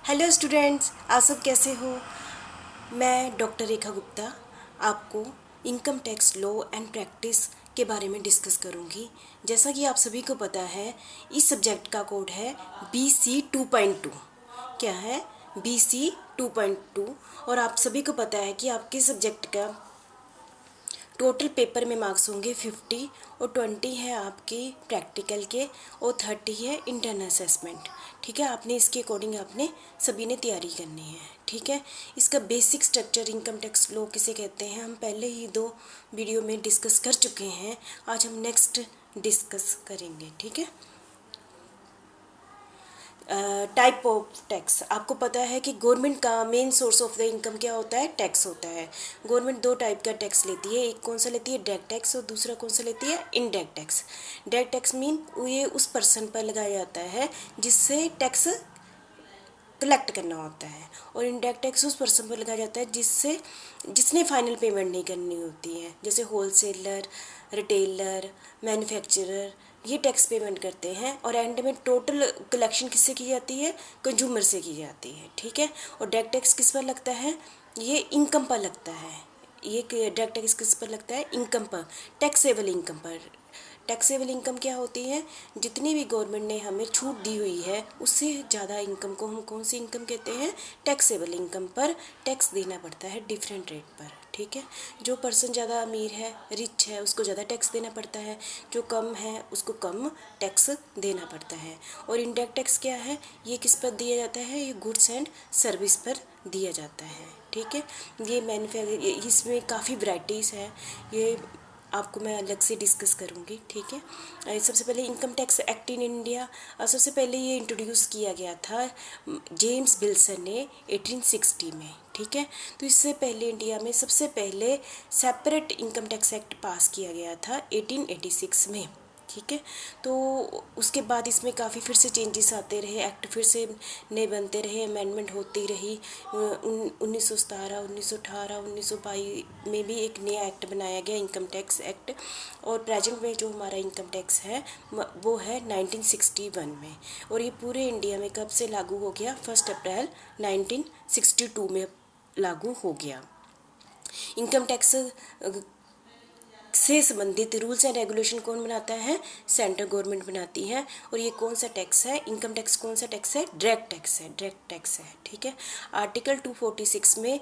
Hello students, आप सब कैसे हो। मैं डॉक्टर रेखा गुप्ता आपको income tax law and practice के बारे में डिस्कस करूंगी। जैसा कि आप सभी को पता है, इस सब्जेक्ट का कोड है BC 2.2। क्या है? BC 2.2। और आप सभी को पता है कि आपके सब्जेक्ट का टोटल पेपर में मार्क्स होंगे 50 और 20 है आपके प्रैक्टिकल के और 30 है इंटरनल असेसमेंट। ठीक है, आपने इसके अकॉर्डिंग आपने सभी ने तैयारी करनी है। ठीक है, इसका basic structure income tax law किसे कहते हैं हम पहले ही 2 वीडियो में डिस्कस कर चुके हैं। आज हम नेक्स्ट डिस्कस करेंगे। ठीक है, टाइप ऑफ टैक्स। आपको पता है कि गवर्नमेंट का main source of the income क्या होता है? टैक्स होता है। गवर्नमेंट 2 टाइप का टैक्स लेती है, एक कौन सा लेती है? डायरेक्ट टैक्स, और दूसरा कौन सा लेती है? Indirect tax. Direct tax mean ये उस पर्सन पर लगाया जाता है जिससे टैक्स कलेक्ट करना होता है, और इनडायरेक्ट टैक्स उस पर्सन पर लगाया जाता है जिसने फाइनल पेमेंट नहीं करनी होती है, जैसे होलसेलर, रिटेलर, मैन्युफैक्चरर, ये टैक्स पेमेंट करते हैं। और एंड में टोटल कलेक्शन किससे की जाती है? कंज्यूमर से की जाती है। ठीक है, और डायरेक्ट टैक्स किस पर लगता है? ये इनकम पर लगता है। ये डायरेक्ट टैक्स किस पर लगता है? इनकम पर, टैक्सेबल इनकम पर। टैक्सेबल इनकम क्या होती है? जितनी भी गवर्नमेंट ने हमें छूट दी हुई है उससे ज़्यादा इनकम को हम कौन सी इनकम कहते हैं? टैक्सेबल इनकम पर टैक्स देना पड़ता है डिफरेंट रेट पर। ठीक है, जो पर्सन ज़्यादा अमीर है, रिच है, उसको ज़्यादा टैक्स देना पड़ता है, जो कम है उसको कम टैक्स देना पड़ता है। और इनडायरेक्ट टैक्स क्या है? ये किस पर दिया जाता है? ये गुड्स एंड सर्विस पर दिया जाता है। ठीक है, ये इसमें काफ़ी वैरायटीज़ है, ये आपको मैं अलग से डिस्कस करूँगी। ठीक है, सबसे पहले income tax act in India. सबसे पहले ये इंट्रोड्यूस किया गया था जेम्स विल्सन ने 1860 में। ठीक है, तो इससे पहले इंडिया में सबसे पहले सेपरेट इनकम टैक्स एक्ट पास किया गया था 1886 में। ठीक है, तो उसके बाद इसमें काफ़ी फिर से चेंजेस आते रहे, एक्ट फिर से नए बनते रहे, अमेंडमेंट होती रही। 1917, 1918, 1922 में भी एक नया एक्ट बनाया गया, इनकम टैक्स एक्ट। और प्रेजेंट में जो हमारा इनकम टैक्स है वो है 1961 में। और ये पूरे इंडिया में कब से लागू हो गया? 1 अप्रैल 1962 में लागू हो गया। इनकम टैक्स से संबंधित रूल्स एंड रेगुलेशन कौन बनाता है? सेंट्रल गवर्नमेंट बनाती है। और ये कौन सा टैक्स है? इनकम टैक्स कौन सा टैक्स है? डायरेक्ट टैक्स है, डायरेक्ट टैक्स है। ठीक है, आर्टिकल 246 में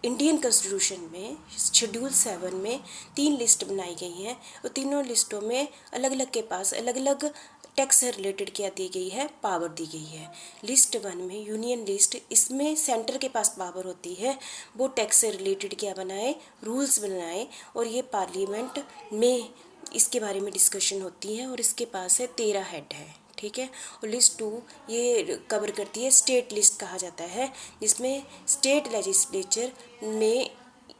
इंडियन कॉन्स्टिट्यूशन में शेड्यूल 7 में 3 लिस्ट बनाई गई हैं, और तीनों लिस्टों में अलग अलग के पास अलग अलग टैक्स से रिलेटेड क्या दी गई है? पावर दी गई है। लिस्ट 1 में यूनियन लिस्ट, इसमें सेंटर के पास पावर होती है, वो टैक्स से रिलेटेड क्या बनाए? रूल्स बनाए, और ये पार्लियामेंट में इसके बारे में डिस्कशन होती है, और इसके पास है 13 हेड है। ठीक है, और लिस्ट 2 ये कवर करती है स्टेट लिस्ट कहा जाता है, जिसमें स्टेट लेजिस्लेचर में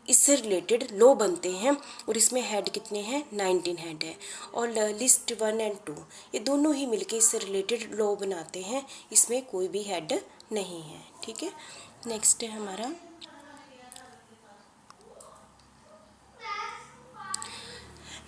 इससे रिलेटेड लॉ बनते हैं, और इसमें हेड कितने हैं? 19 हेड है। और लिस्ट 1 एंड 2 ये दोनों ही मिलके इससे रिलेटेड लॉ बनाते हैं, इसमें कोई भी हेड नहीं है। ठीक है, नेक्स्ट है हमारा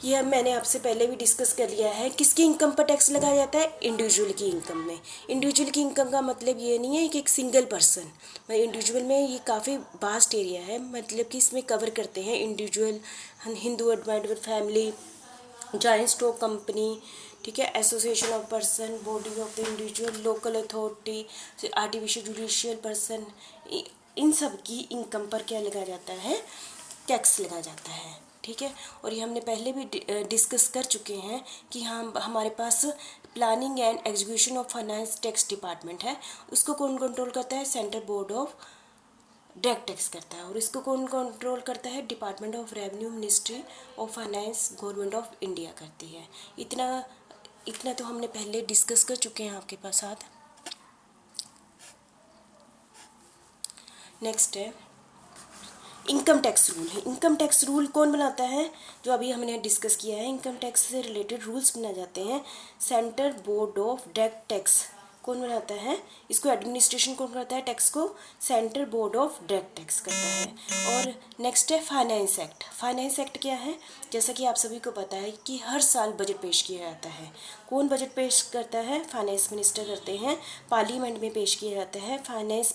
ये, अब मैंने आपसे पहले भी डिस्कस कर लिया है, किसकी इनकम पर टैक्स लगाया जाता है? इंडिविजुअल की इनकम में। इंडिविजुअल की इनकम का मतलब ये नहीं है कि एक सिंगल पर्सन, इंडिविजुअल में ये काफ़ी वास्ट एरिया है, मतलब कि इसमें कवर करते हैं इंडिविजुअल, हिंदू एडवाइडर फैमिली, जॉइंट स्टॉक कंपनी, ठीक है, association of person, body of the individual, local authority, artificial judicial person, इन सब की इनकम पर क्या लगाया जाता है? टैक्स लगाया जाता है। ठीक है, और ये हमने पहले भी डिस्कस कर चुके हैं कि हमारे पास planning and execution of finance tax department है, उसको कौन कंट्रोल करता है? Central board of direct tax करता है। और इसको कौन कंट्रोल करता है? Department of revenue, ministry of finance, government of India करती है। इतना तो हमने पहले डिस्कस कर चुके हैं आपके पास साथ। नेक्स्ट है इनकम टैक्स रूल। है इनकम टैक्स रूल कौन बनाता है? जो अभी हमने डिस्कस किया है, इनकम टैक्स से रिलेटेड रूल्स बनाए जाते हैं central board of direct tax कौन बनाता है? इसको एडमिनिस्ट्रेशन कौन करता है? टैक्स को central board of direct tax करता है। और नेक्स्ट है फाइनेंस एक्ट। फाइनेंस एक्ट क्या है? जैसा कि आप सभी को पता है कि हर साल बजट पेश किया जाता है। कौन बजट पेश करता है? फाइनेंस मिनिस्टर करते हैं। पार्लियामेंट में पेश किया जाता है। फाइनेंस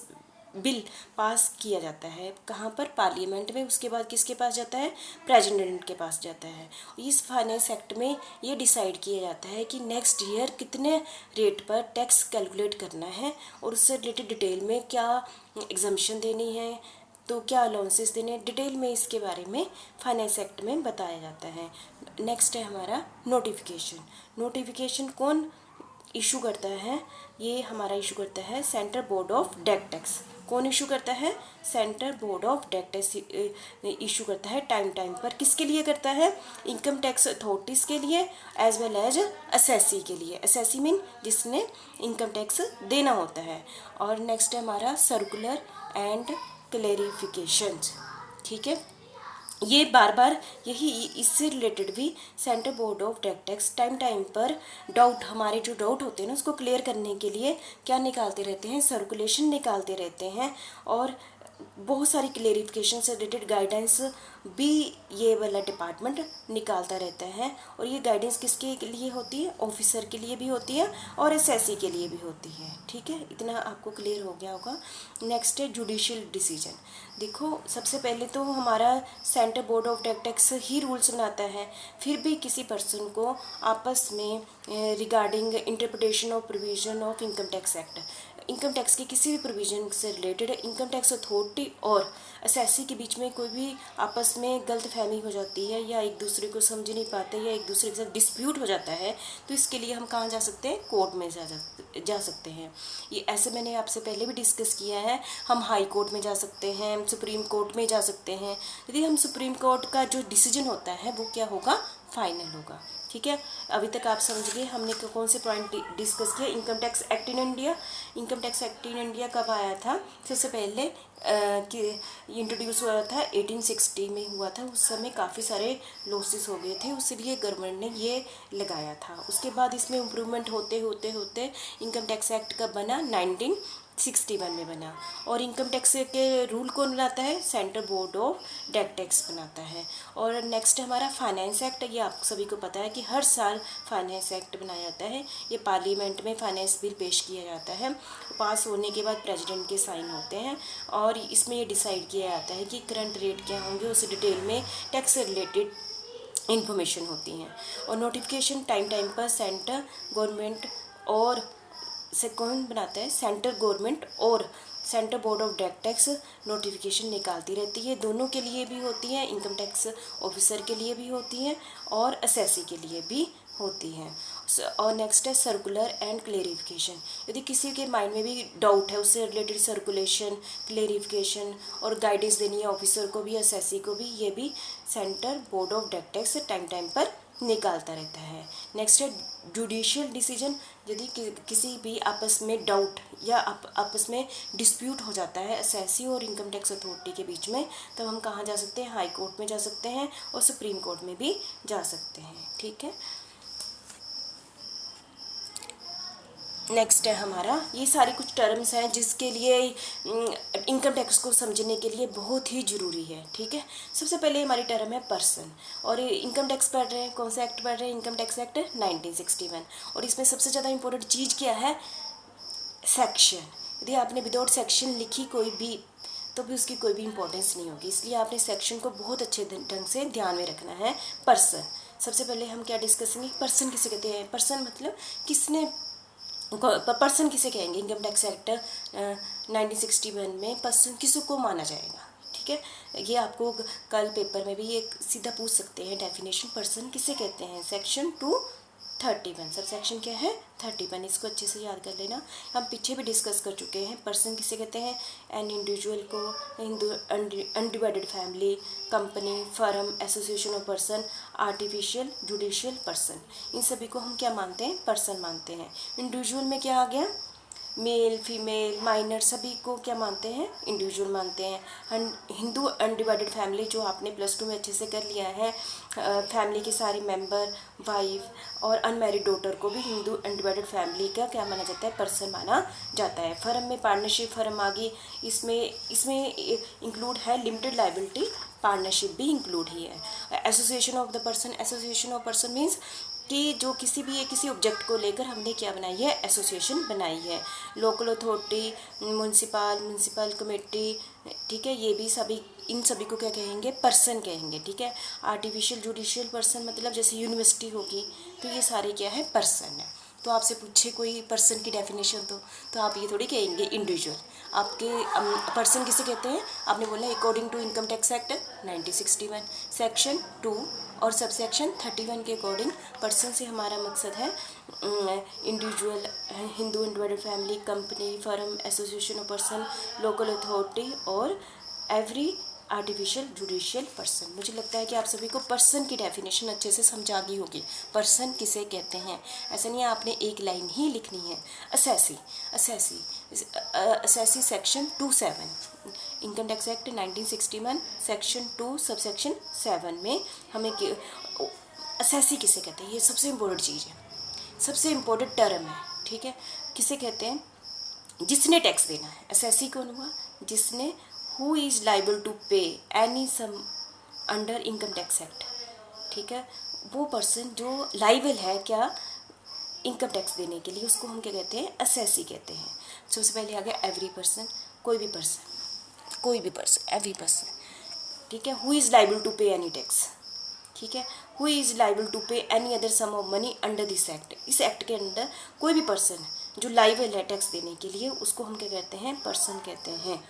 बिल पास किया जाता है कहाँ पर? पार्लियामेंट में। उसके बाद किसके पास जाता है? प्रेसिडेंट के पास जाता है। इस फाइनेंस एक्ट में ये डिसाइड किया जाता है कि नेक्स्ट ईयर कितने रेट पर टैक्स कैलकुलेट करना है और उससे रिलेटेड डिटेल में क्या एग्जम्पशन देनी है, तो क्या अलाउंसेस देने, डिटेल में इसके बारे में फाइनेंस एक्ट में बताया जाता है। नेक्स्ट है हमारा नोटिफिकेशन। नोटिफिकेशन कौन इशू करता है? ये हमारा इशू करता है central board of direct tax. कौन इशू करता है? Central board of direct tax issue करता है टाइम पर। किसके लिए करता है? इनकम टैक्स अथॉरिटीज़ के लिए एज वेल एज असेसी के लिए। असेसी मीन जिसने इनकम टैक्स देना होता है। और नेक्स्ट है हमारा सर्कुलर एंड क्लेरिफिकेशंस। ठीक है, ये बार बार यही इससे रिलेटेड भी central board of direct tax time पर डाउट, हमारे जो डाउट होते हैं ना उसको क्लियर करने के लिए क्या निकालते रहते हैं? सर्कुलेशन निकालते रहते हैं। और बहुत सारी क्लेरिफिकेशन से रिलेटेड गाइडेंस भी ये वाला डिपार्टमेंट निकालता रहता है। और ये गाइडेंस किसके लिए होती है? ऑफिसर के लिए भी होती है और एसएससी के लिए भी होती है। ठीक है, इतना आपको क्लियर हो गया होगा। नेक्स्ट है जुडिशियल डिसीजन। देखो, सबसे पहले तो हमारा central board of direct tax he rules बनाता है। फिर भी किसी पर्सन को आपस में regarding interpretation of provision of income tax act, income tax के किसी भी प्रोविजन से रिलेटेड इनकम टैक्स अथॉरिटी और असेसी के बीच में कोई भी आपस में गलतफहमी हो जाती है या एक दूसरे को समझ नहीं पाते या एक दूसरे के साथ डिस्प्यूट हो जाता है, तो इसके लिए हम कहाँ जा सकते हैं? कोर्ट में जा सकते हैं। ये ऐसे मैंने आपसे पहले भी डिस्कस किया है। हम हाई कोर्ट में जा सकते हैं, सुप्रीम कोर्ट में जा सकते हैं। यदि हम सुप्रीम कोर्ट का जो डिसीजन होता है वो क्या होगा? फाइनल होगा। ठीक है, अभी तक आप समझ गए हमने कौन से पॉइंट डिस्कस किया। Income tax act in India. Income tax act in India कब आया था? सबसे पहले कि इंट्रोड्यूस हुआ था 1860 में हुआ था। उस समय काफ़ी सारे लॉसेस हो गए थे, उसलिए गवर्नमेंट ने ये लगाया था। उसके बाद इसमें इम्प्रूवमेंट होते होते होते इनकम टैक्स एक्ट कब बना? 1961 में बना। और इनकम टैक्स के रूल कौन बनाता है? Central board of direct tax बनाता है। और नेक्स्ट हमारा फाइनेंस एक्ट। ये आप सभी को पता है कि हर साल फाइनेंस एक्ट बनाया जाता है। ये पार्लियामेंट में फाइनेंस बिल पेश किया जाता है। पास होने के बाद प्रेसिडेंट के साइन होते हैं और इसमें ये डिसाइड किया जाता है कि करंट रेट क्या होंगे, उस डिटेल में टैक्स से रिलेटेड इंफॉर्मेशन होती हैं। और नोटिफिकेशन टाइम पर सेंट्रल गवर्नमेंट और से कौन बनाता है? सेंट्रल गवर्नमेंट और central board of direct tax notification निकालती रहती है। दोनों के लिए भी होती है, इनकम टैक्स ऑफिसर के लिए भी होती हैं और असेसी के लिए भी होती हैं। और नेक्स्ट है सर्कुलर एंड क्लेरिफिकेशन। यदि किसी के माइंड में भी डाउट है, उससे रिलेटेड सर्कुलेशन, क्लेरिफिकेशन और गाइडेंस देनी है ऑफिसर को भी, असेसी को भी, ये भी central board of direct tax time पर निकालता रहता है। नेक्स्ट है जुडिशियल डिसीजन। यदि किसी भी आपस में डाउट या आपस में डिस्प्यूट हो जाता है असेसी और इनकम टैक्स अथॉरिटी के बीच में, तब हम कहाँ जा सकते हैं? हाई कोर्ट में जा सकते हैं और सुप्रीम कोर्ट में भी जा सकते हैं। ठीक है, नेक्स्ट है हमारा, ये सारी कुछ टर्म्स हैं जिसके लिए इनकम टैक्स को समझने के लिए बहुत ही ज़रूरी है। ठीक है, सबसे पहले हमारी टर्म है पर्सन। और इनकम टैक्स पढ़ रहे हैं, कौन सा एक्ट पढ़ रहे हैं? Income tax act 1961। और इसमें सबसे ज़्यादा इंपॉर्टेंट चीज़ क्या है? सेक्शन। यदि आपने विदाउट सेक्शन लिखी कोई भी तो भी उसकी कोई भी इंपॉर्टेंस नहीं होगी, इसलिए आपने सेक्शन को बहुत अच्छे ढंग से ध्यान में रखना है। पर्सन, सबसे पहले हम क्या डिस्कस करेंगे? पर्सन किसे कहते हैं? पर्सन मतलब किसने, पर्सन किसे कहेंगे? इनकम टैक्स एक्ट 1961 में पर्सन किसको माना जाएगा? ठीक है, ये आपको कल पेपर में भी एक सीधा पूछ सकते हैं डेफिनेशन, पर्सन किसे कहते हैं। सेक्शन 231, सब सेक्शन क्या है? 31। इसको अच्छे से याद कर लेना। हम पीछे भी डिस्कस कर चुके हैं। पर्सन किसे कहते हैं? एन इंडिविजुअल को, undivided family, company, firm, association of person, artificial, judicial person, इन सभी को हम क्या मानते हैं? पर्सन मानते हैं। इंडिविजुअल में क्या आ गया? मेल फीमेल माइनर सभी को क्या मानते हैं, इंडिविजुअल मानते हैं। हिंदू अनडिवाइडेड फैमिली जो आपने +2 में अच्छे से कर लिया है, फैमिली के सारे मेंबर, वाइफ और अनमैरिड डॉटर को भी हिंदू अनडिवाइडेड फैमिली का क्या माना जाता है, पर्सन माना जाता है। फर्म में पार्टनरशिप फर्म आ गई, इसमें इंक्लूड है लिमिटेड लाइबिलिटी, पार्टनरशिप भी इंक्लूड ही है। Association of the person, association of person means कि जो किसी ऑब्जेक्ट को लेकर हमने क्या बनाई है, एसोसिएशन बनाई है। लोकल अथॉरिटी, म्यूनसिपल कमेटी, ठीक है, ये भी सभी, इन सभी को क्या कहेंगे, पर्सन कहेंगे, ठीक है। आर्टिफिशियल जुडिशियल पर्सन मतलब जैसे यूनिवर्सिटी होगी, तो ये सारे क्या है, पर्सन है। तो आपसे पूछे कोई पर्सन की डेफिनेशन तो आप ये थोड़ी कहेंगे इंडिविजुअल। आपके पर्सन किसे कहते हैं, आपने बोला according to income tax act 1961 section 2 और सब सेक्शन 31 के अकॉर्डिंग पर्सन से हमारा मकसद है individual, Hindu undivided family, company, firm, association of person, local authority और एवरी आर्टिफिशियल जुडिशियल पर्सन। मुझे लगता है कि आप सभी को पर्सन की डेफिनेशन अच्छे से समझ आ गई होगी, पर्सन किसे कहते हैं। ऐसा नहीं है आपने एक लाइन ही लिखनी है। Assessee section 27 income tax act 1961 section 2 sub section 7 में हमें असेसी किसे कहते हैं, ये सबसे इम्पोर्टेंट चीज़ है, सबसे इम्पोर्टेंट टर्म है, ठीक है। किसे कहते हैं, जिसने टैक्स देना है। असेसी कौन हुआ, जिसने, who is liable to pay any sum under income tax act, ठीक है। वो पर्सन जो लाइबल है क्या इनकम टैक्स देने के लिए, उसको हम क्या कहते हैं, असेसी कहते हैं। सबसे पहले आ गया एवरी पर्सन, कोई भी पर्सन, एवरी पर्सन, ठीक है। Who is liable to pay any tax, ठीक है। Who is liable to pay any other sum of money under this act, इस एक्ट के अंदर कोई भी पर्सन जो लाइबल है टैक्स देने के लिए, उसको हम क्या कहते हैं, पर्सन कहते हैं,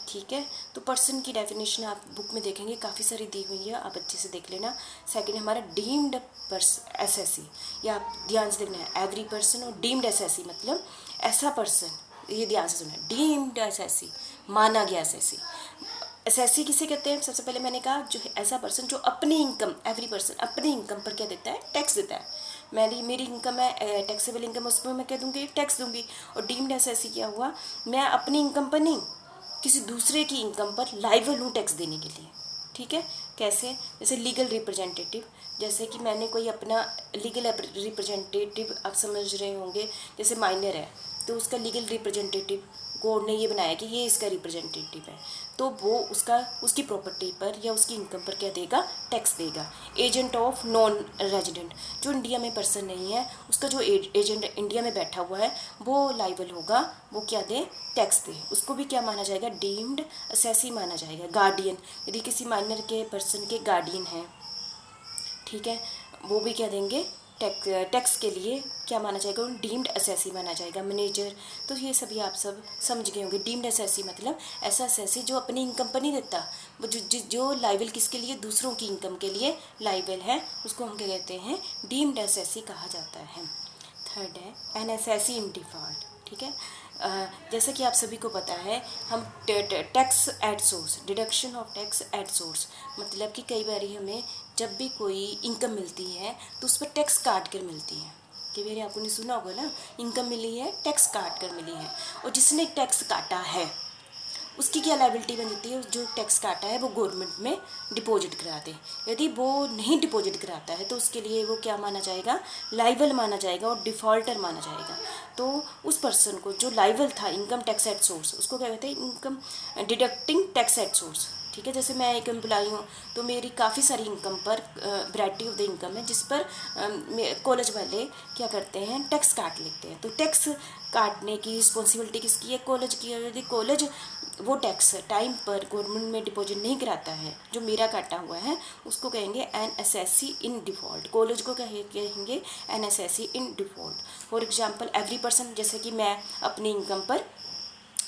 ठीक है। तो पर्सन की डेफिनेशन आप बुक में देखेंगे, काफ़ी सारी दी हुई है, आप अच्छे से देख लेना। सेकंड हमारा डीम्ड एसएससी, या आप ध्यान से देखना है, एवरी पर्सन और डीम्ड एसएससी मतलब ऐसा पर्सन, ये ध्यान से सुनना, डीम्ड एसएससी माना गया एसएससी। एसएससी किसे कहते हैं, सबसे पहले मैंने कहा जो ऐसा पर्सन जो अपनी इनकम, एवरी पर्सन अपनी इनकम पर क्या देता है, टैक्स देता है। मेरी इनकम है, टैक्सेबल इनकम, उसमें मैं क्या दूंगी, टैक्स दूंगी। और डीम्ड एसएससी क्या हुआ, मैं अपनी इनकम पर नहीं, किसी दूसरे की इनकम पर लाइबल हूँ टैक्स देने के लिए, ठीक है। कैसे, जैसे लीगल रिप्रेजेंटेटिव, जैसे कि मैंने कोई अपना लीगल रिप्रेजेंटेटिव, आप समझ रहे होंगे, जैसे माइनर है तो उसका लीगल रिप्रेजेंटेटिव कोर्ट ने ये बनाया कि ये इसका रिप्रेजेंटेटिव है, तो वो उसकी प्रॉपर्टी पर या उसकी इनकम पर क्या देगा, टैक्स देगा। एजेंट ऑफ नॉन रेजिडेंट, जो इंडिया में पर्सन नहीं है, उसका जो एजेंट इंडिया में बैठा हुआ है वो लाइबल होगा, वो क्या दे, टैक्स दे, उसको भी क्या माना जाएगा, डीम्ड असेसी माना जाएगा। गार्डियन, यदि किसी माइनर के पर्सन के गार्डियन हैं, ठीक है, वो भी क्या देंगे, टैक्स के लिए क्या माना जाएगा, डीम्ड असेसी माना जाएगा। मैनेजर, तो ये सभी आप सब समझ गए होंगे। डीम्ड असेसी मतलब ऐसा असेसी जो अपनी इनकम पर नहीं देता, वो जो लाइबल किसके लिए, दूसरों की इनकम के लिए लाइबल है, उसको हम क्या कहते हैं, डीम्ड असेसी कहा जाता है। थर्ड है एन असेसी इन डिफॉल्ट, ठीक है। जैसे कि आप सभी को पता है, हम tax at source, deduction of tax at source मतलब कि कई बार हमें जब भी कोई इनकम मिलती है तो उस पर टैक्स काट कर मिलती है। कई बार आपने सुना होगा ना, इनकम मिली है, टैक्स काट कर मिली है, और जिसने टैक्स काटा है उसकी क्या लायबिलिटी बन जाती है, जो टैक्स काटा है वो गवर्नमेंट में डिपॉजिट करा दे। यदि वो नहीं डिपॉजिट कराता है तो उसके लिए वो क्या माना जाएगा, लाइबल माना जाएगा और डिफ़ॉल्टर माना जाएगा। तो उस पर्सन को जो लाइबल था इनकम टैक्स एट सोर्स, उसको क्या कहते हैं, income deducting tax at source, ठीक है। जैसे मैं एक एम्प्लॉई हूँ तो मेरी काफ़ी सारी इनकम पर वैरायटी ऑफ द इनकम है, जिस पर कॉलेज वाले क्या करते हैं, टैक्स काट लेते हैं। तो टैक्स काटने की रिस्पॉन्सिबिलिटी किसकी है, कॉलेज की है। यदि कॉलेज वो टैक्स टाइम पर गवर्नमेंट में डिपॉजिट नहीं कराता है, जो मेरा काटा हुआ है, उसको कहेंगे N assessee in default. College को कहेंगे N assessee in default. For example every person, जैसे कि मैं अपनी इनकम पर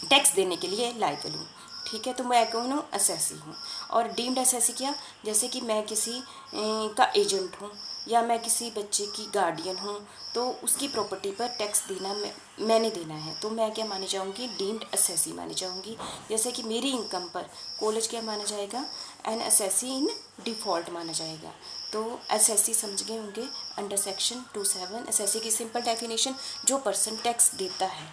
टैक्स देने के लिए लायबल हूँ, ठीक है, तो मैं कौन हूँ, असेसी हूँ। और डीम्ड असेसी क्या, जैसे कि मैं किसी का एजेंट हूँ या मैं किसी बच्चे की गार्डियन हूँ, तो उसकी प्रॉपर्टी पर टैक्स देना मैंने देना है, तो मैं क्या मानी जाऊँगी, डीम्ड असेसी मानी जाऊँगी। जैसे कि मेरी इनकम पर कॉलेज क्या माना जाएगा, एन असेसी इन डिफ़ॉल्ट माना जाएगा। तो असेसी समझ गए होंगे अंडर सेक्शन 27। असेसी की सिंपल डेफिनेशन, जो पर्सन टैक्स देता है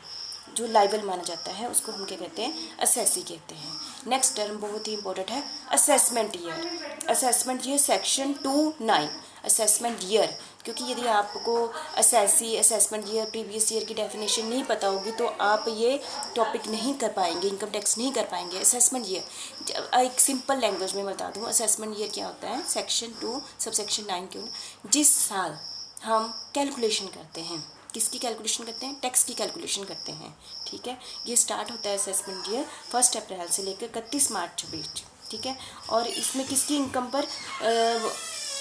जो लाइबल माना जाता है उसको हम क्या कहते हैं, असेसी कहते हैं। नेक्स्ट टर्म बहुत ही इंपॉर्टेंट है, assessment year. Assessment year section 2(9), assessment year, क्योंकि यदि आपको assessee, assessment year, previous year की डेफिनेशन नहीं पता होगी तो आप ये टॉपिक नहीं कर पाएंगे, इनकम टैक्स नहीं कर पाएंगे। असेसमेंट ईयर एक सिंपल लैंग्वेज में बता दूँ, असेसमेंट ईयर क्या होता है, सेक्शन 2 सबसेक्शन 9 क्यों, जिस साल हम कैलकुलेशन करते हैं, किसकी कैलकुलेशन करते हैं, टैक्स की कैलकुलेशन करते हैं, ठीक है। ये स्टार्ट होता है असेसमेंट ईयर 1 अप्रैल से लेकर 31 मार्च के बीच, ठीक है। और इसमें किसकी इनकम पर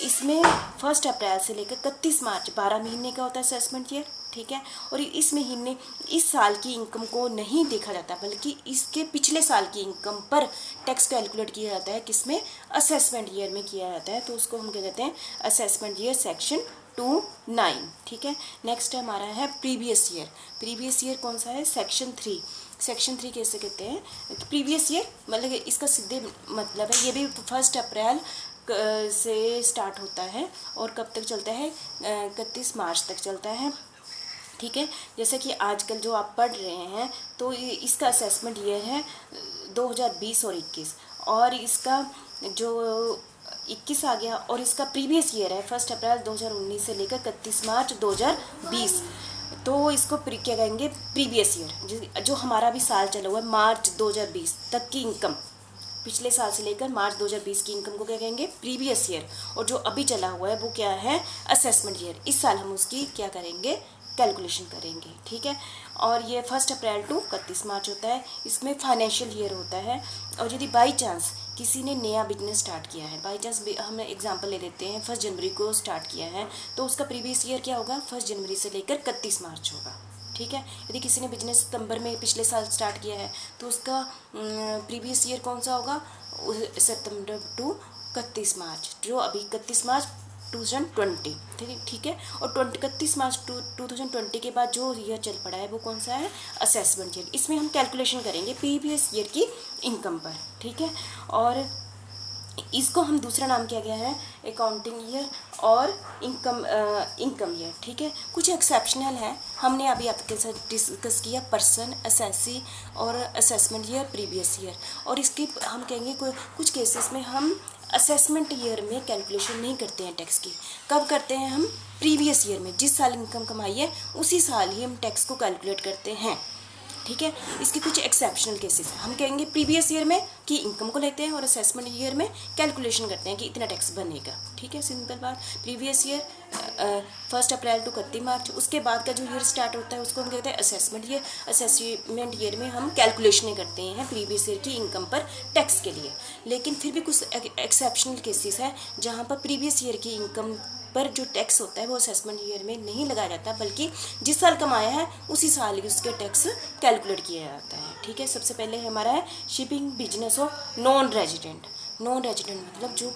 इसमें 1 अप्रैल से लेकर 31 मार्च 12 महीने का होता है असेसमेंट ईयर, ठीक है। और इस महीने, इस साल की इनकम को नहीं देखा जाता बल्कि इसके पिछले साल की इनकम पर टैक्स कैलकुलेट किया जाता है, किसमें, असेसमेंट ईयर में किया जाता है। तो उसको हम क्या कहते हैं, असेसमेंट ईयर सेक्शन 2(9), ठीक है। नेक्स्ट हमारा है प्रीवियस ईयर। प्रीवियस ईयर कौन सा है, सेक्शन 3। सेक्शन 3 कैसे कहते हैं, प्रीवियस ईयर मतलब इसका सीधे मतलब है, ये भी 1 अप्रैल से स्टार्ट होता है और कब तक चलता है, 31 मार्च तक चलता है, ठीक है। जैसे कि आजकल जो आप पढ़ रहे हैं तो इसका असेसमेंट ईयर है 2020 और 21, और इसका जो 21 आ गया, और इसका प्रीवियस ईयर है 1 अप्रैल 2019 से लेकर 31 मार्च 2020। तो इसको क्या कहेंगे, प्रीवियस ईयर, जो हमारा भी साल चला हुआ है मार्च 2020 तक की इनकम, पिछले साल से लेकर मार्च 2020 की इनकम को क्या कहेंगे, प्रीवियस ईयर। और जो अभी चला हुआ है वो क्या है, असेसमेंट ईयर। इस साल हम उसकी क्या करेंगे, कैलकुलेशन करेंगे, ठीक है। और ये 1 अप्रैल टू 31 मार्च होता है। इसमें फाइनेंशियल ईयर होता है। और यदि बाई चांस किसी ने नया बिजनेस स्टार्ट किया है, बाई चांस हम एग्जांपल ले लेते हैं 1 जनवरी को स्टार्ट किया है, तो उसका प्रीवियस ईयर क्या होगा, 1 जनवरी से लेकर 31 मार्च होगा, ठीक है। यदि किसी ने बिजनेस सितंबर में पिछले साल स्टार्ट किया है तो उसका प्रीवियस ईयर कौन सा होगा, सितंबर टू 31 मार्च, जो अभी 31 मार्च 2020, ठीक है। और 31 मार्च 2020 के बाद जो ईयर चल पड़ा है वो कौन सा है, असेसमेंट ईयर। इसमें हम कैलकुलेशन करेंगे प्रीवियस ईयर की इनकम पर, ठीक है। और इसको हम दूसरा नाम किया गया है अकाउंटिंग ईयर और इनकम ईयर, ठीक है। कुछ एक्सेप्शनल है, हमने अभी आपके साथ डिस्कस किया पर्सन, असेसी और असेसमेंट ईयर, प्रीवियस ईयर। और इसके हम कहेंगे कुछ केसेस में हम असेसमेंट ईयर में कैलकुलेशन नहीं करते हैं टैक्स की। कब करते हैं हम, प्रीवियस ईयर में, जिस साल इनकम कमाई है उसी साल ही हम टैक्स को कैलकुलेट करते हैं, ठीक है। इसके कुछ एक्सेप्शनल केसेस हैं, हम कहेंगे प्रीवियस ईयर में कि इनकम को लेते हैं और असेसमेंट ईयर में कैलकुलेशन करते हैं कि इतना टैक्स बनेगा, ठीक है। सिंपल बात, प्रीवियस ईयर 1 अप्रैल टू 31 मार्च, उसके बाद का जो ईयर स्टार्ट होता है उसको हम कहते हैं असेसमेंट ईयर। असेसमेंट ईयर में हम कैलकुलेशन करते हैं प्रीवियस ईयर की इनकम पर टैक्स के लिए। लेकिन फिर भी कुछ एक्सेप्शनल केसेस हैं जहाँ पर प्रीवियस ईयर की इनकम पर जो टैक्स होता है वो असेसमेंट ईयर में नहीं लगाया जाता, बल्कि जिस साल कमाया है उसी साल ही उसके टैक्स कैलकुलेट किया जाता है, ठीक है। सबसे पहले हमारा है shipping business of non resident. Non resident मतलब जो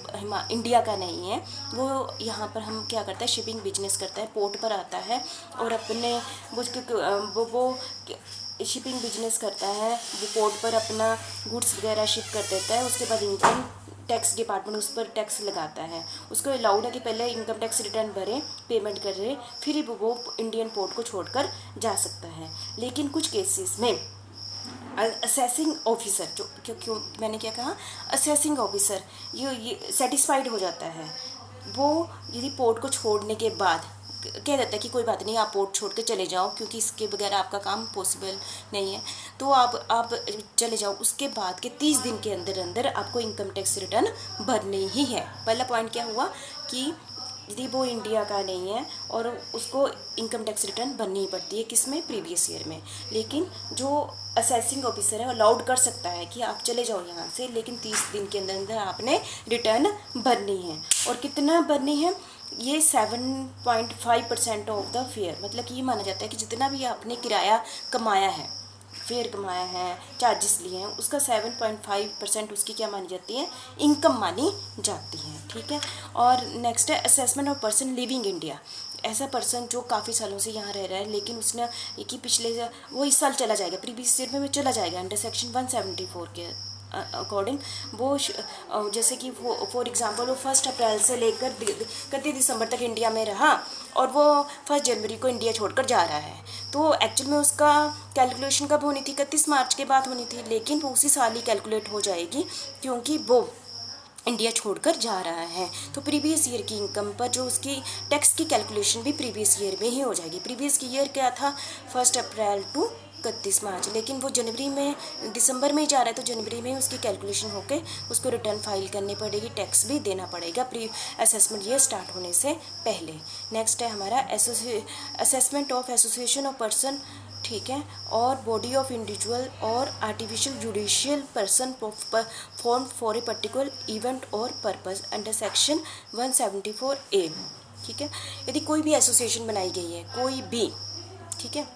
इंडिया का नहीं है, वो यहाँ पर हम क्या करता है, शिपिंग बिजनेस करता है, पोर्ट पर आता है और अपने वो शिपिंग बिजनेस करता है, वो पोर्ट पर अपना गुड्स वगैरह शिप कर देता है। उसके बाद इनकम टैक्स डिपार्टमेंट उस पर टैक्स लगाता है। उसको अलाउड है कि पहले इनकम टैक्स रिटर्न भरे, पेमेंट कर रहे, फिर वो इंडियन पोर्ट को छोड़कर जा सकता है। लेकिन कुछ केसेस में असेसिंग ऑफिसर, जो क्यों मैंने क्या कहा, असेसिंग ऑफिसर ये सेटिस्फाइड हो जाता है, वो यदि पोर्ट को छोड़ने के बाद कह देता है कि कोई बात नहीं, आप पोर्ट छोड़ के चले जाओ क्योंकि इसके बगैर आपका काम पॉसिबल नहीं है, तो आप चले जाओ। उसके बाद के 30 दिन के अंदर अंदर आपको इनकम टैक्स रिटर्न भरनी ही है। पहला पॉइंट क्या हुआ कि यदि वो इंडिया का नहीं है और उसको इनकम टैक्स रिटर्न भरनी ही पड़ती है, किसमें, प्रीवियस ईयर में। लेकिन जो असेसिंग ऑफिसर है वो अलाउड कर सकता है कि आप चले जाओ यहाँ से, लेकिन 30 दिन के अंदर अंदर आपने रिटर्न भरनी है। और कितना भरनी है, ये 7.5% ऑफ द फेयर, मतलब कि ये माना जाता है कि जितना भी आपने किराया कमाया है, फेयर कमाया है, चार्जेस लिए हैं, उसका 7.5% उसकी क्या मानी जाती है, इनकम मानी जाती है, ठीक है। और नेक्स्ट है assessment of person living India. ऐसा पर्सन जो काफ़ी सालों से यहाँ रह रहा है, लेकिन उसने एक ही पिछले वो इस साल चला जाएगा, प्रीवियस ईयर में चला जाएगा अंडर सेक्शन 174 के अकॉर्डिंग वो जैसे कि वो फॉर एग्जांपल वो 1 अप्रैल से लेकर 31 दिसंबर तक इंडिया में रहा और वो 1 जनवरी को इंडिया छोड़कर जा रहा है, तो एक्चुअल में उसका कैलकुलेशन कब होनी थी? 31 मार्च के बाद होनी थी, लेकिन वो उसी साल ही कैलकुलेट हो जाएगी क्योंकि वो इंडिया छोड़कर जा रहा है। तो प्रीवियस ईयर की इनकम पर जो उसकी टैक्स की कैलकुलेशन भी प्रीवियस ईयर में ही हो जाएगी। प्रीवियस ईयर क्या था? 1 अप्रैल टू 31 मार्च, लेकिन वो जनवरी में दिसंबर में ही जा रहा है, तो जनवरी में ही उसकी कैलकुलेशन होके उसको रिटर्न फाइल करनी पड़ेगी, टैक्स भी देना पड़ेगा प्री असेसमेंट ईयर स्टार्ट होने से पहले। नेक्स्ट है हमारा assessment of association of person, ठीक है, और बॉडी ऑफ इंडिविजुअल और artificial judicial person form for a particular event और पर्पस अंडर सेक्शन 174A, ठीक है। यदि कोई भी एसोसिएशन बनाई गई है, कोई भी, ठीक है,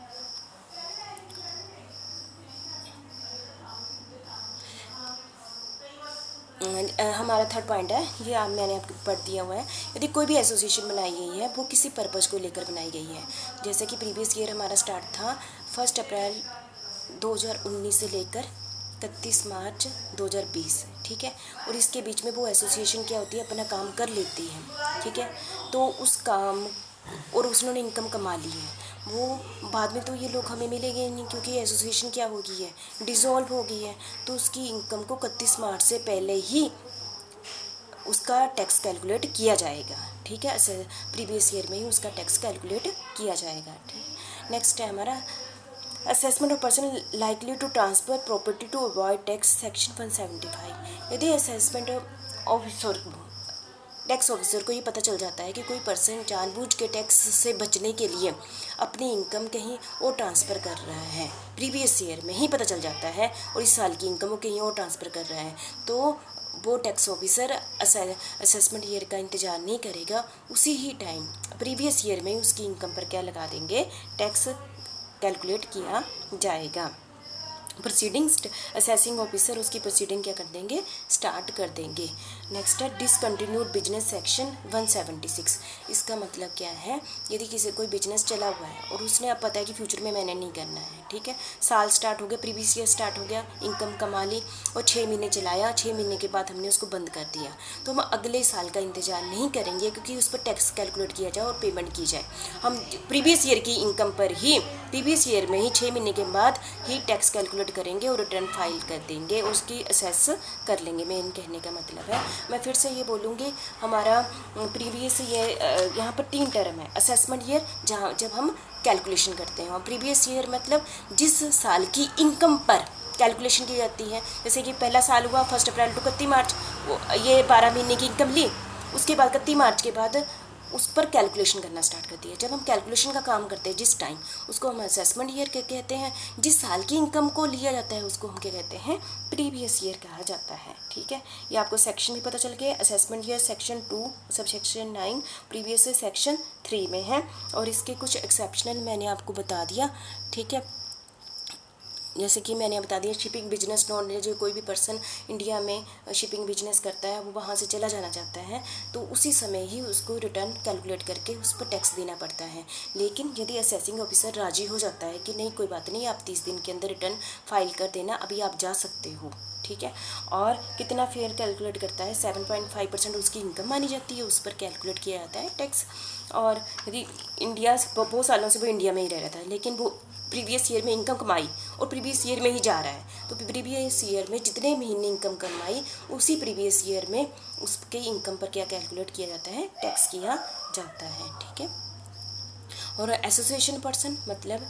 हमारा थर्ड पॉइंट है, ये मैंने आपको पढ़ दिया हुआ है। यदि कोई भी एसोसिएशन बनाई गई है वो किसी पर्पज़ को लेकर बनाई गई है, जैसे कि प्रीवियस ईयर हमारा स्टार्ट था 1 अप्रैल 2019 से लेकर 31 मार्च 2020, ठीक है, और इसके बीच में वो एसोसिएशन क्या होती है? अपना काम कर लेती है, ठीक है, तो उस काम और उसने इनकम कमा ली है, वो बाद में तो ये लोग हमें मिलेंगे नहीं क्योंकि एसोसिएशन क्या हो गई है? डिसॉल्व हो गई है, तो उसकी इनकम को 31 मार्च से पहले ही उसका टैक्स कैलकुलेट किया जाएगा, ठीक है, प्रीवियस ईयर में ही उसका टैक्स कैलकुलेट किया जाएगा, ठीक। नेक्स्ट है हमारा assessment of person likely to transfer property to avoid tax, section 175। यदि असेसमेंट ऑफिसर टैक्स ऑफिसर को ये पता चल जाता है कि कोई पर्सन जानबूझ के टैक्स से बचने के लिए अपनी इनकम कहीं और ट्रांसफ़र कर रहा है, प्रीवियस ईयर में ही पता चल जाता है, और इस साल की इनकम वो कहीं और ट्रांसफ़र कर रहा है, तो वो टैक्स ऑफिसर असेसमेंट ईयर का इंतज़ार नहीं करेगा, उसी ही टाइम प्रीवियस ईयर में उसकी इनकम पर क्या लगा देंगे? टैक्स कैलकुलेट किया जाएगा। प्रोसीडिंग्स असेसिंग ऑफिसर उसकी प्रोसीडिंग क्या कर देंगे? स्टार्ट कर देंगे। नेक्स्ट है डिसकंटिन्यूड बिजनेस, सेक्शन 176। इसका मतलब क्या है? यदि किसी कोई बिजनेस चला हुआ है और उसने अब पता है कि फ्यूचर में मैंने नहीं करना है, ठीक है, साल स्टार्ट हो गया, प्रीवियस ईयर स्टार्ट हो गया, इनकम कमा ली और 6 महीने चलाया, 6 महीने के बाद हमने उसको बंद कर दिया, तो हम अगले साल का इंतजार नहीं करेंगे क्योंकि उस पर टैक्स कैलकुलेट किया जाए और पेमेंट की जाए। हम प्रीवियस ईयर की इनकम पर ही प्रीवियस ईयर में ही 6 महीने के बाद ही टैक्स कैलकुलेट करेंगे और रिटर्न फाइल कर देंगे, उसकी असेस कर लेंगे। मेन कहने का मतलब है, मैं फिर से ये बोलूँगी, हमारा प्रीवियस ईयर यहाँ पर 3 टर्म है। असेसमेंट ईयर जहाँ जब हम कैलकुलेशन करते हैं, और प्रीवियस ईयर मतलब जिस साल की इनकम पर कैलकुलेशन की जाती है। जैसे कि पहला साल हुआ 1 अप्रैल टू 31 मार्च, ये 12 महीने की इनकम ली, उसके बाद 31 मार्च के बाद उस पर कैलकुलेशन करना स्टार्ट करती है। जब हम कैलकुलेशन का काम करते हैं जिस टाइम, उसको हम असेसमेंट ईयर कहते हैं। जिस साल की इनकम को लिया जाता है उसको हम क्या कहते हैं? प्रीवियस ईयर कहा जाता है, ठीक है। ये आपको सेक्शन भी पता चल गया। Assessment year section 2 sub section 9 previous section 3 में है, और इसके कुछ एक्सेप्शनल मैंने आपको बता दिया, ठीक है। जैसे कि मैंने बता दिया, शिपिंग बिजनेस नॉन, जो कोई भी पर्सन इंडिया में शिपिंग बिजनेस करता है, वो वहाँ से चला जाना चाहता है, तो उसी समय ही उसको रिटर्न कैलकुलेट करके उस पर टैक्स देना पड़ता है। लेकिन यदि असेसिंग ऑफिसर राजी हो जाता है कि नहीं कोई बात नहीं, आप 30 दिन के अंदर रिटर्न फाइल कर देना, अभी आप जा सकते हो, ठीक है। और कितना फेयर कैलकुलेट करता है? 7.5% उसकी इनकम मानी जाती है, उस पर कैलकुलेट किया जाता है टैक्स। और यदि इंडिया बहुत सालों से वो इंडिया में ही रह रहा था, लेकिन वो प्रीवियस ईयर में इनकम कमाई और प्रीवियस ईयर में ही जा रहा है, तो प्रीवियस ईयर में जितने महीने इनकम कमाई, उसी प्रीवियस ईयर में उसके इनकम पर क्या कैलकुलेट किया जाता है? टैक्स किया जाता है, ठीक है। और एसोसिएशन पर्सन मतलब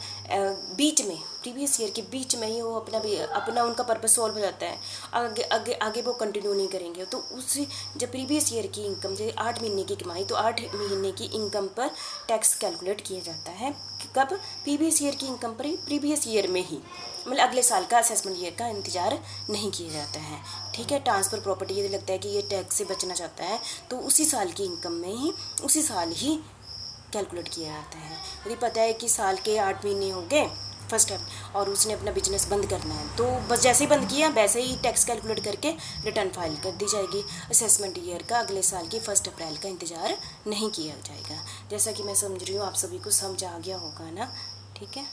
बीच में, प्रीवियस ईयर के बीच में ही वो अपना उनका पर्पस सॉल्व हो जाता है, आगे आगे आगे वो कंटिन्यू नहीं करेंगे, तो उसी जब प्रीवियस ईयर की इनकम जैसे 8 महीने की कमाई, तो 8 महीने की इनकम पर टैक्स कैलकुलेट किया जाता है। कब? प्रीवियस ईयर की इनकम पर ही, प्रीवियस ईयर में ही, मतलब अगले साल का असेसमेंट ईयर का इंतजार नहीं किया जाता है, ठीक है। ट्रांसफ़र प्रॉपर्टी यदि लगता है कि ये टैक्स से बचना चाहता है, तो उसी साल की इनकम में ही उसी साल ही कैलकुलेट किया जाता है। यदि पता है कि साल के 8 महीने हो गए फर्स्ट टाइम और उसने अपना बिजनेस बंद करना है, तो बस जैसे ही बंद किया वैसे ही टैक्स कैलकुलेट करके रिटर्न फाइल कर दी जाएगी। असेसमेंट ईयर का अगले साल की 1 अप्रैल का इंतज़ार नहीं किया जाएगा। जैसा कि मैं समझ रही हूँ आप सभी को समझ आ गया होगा ना, ठीक है।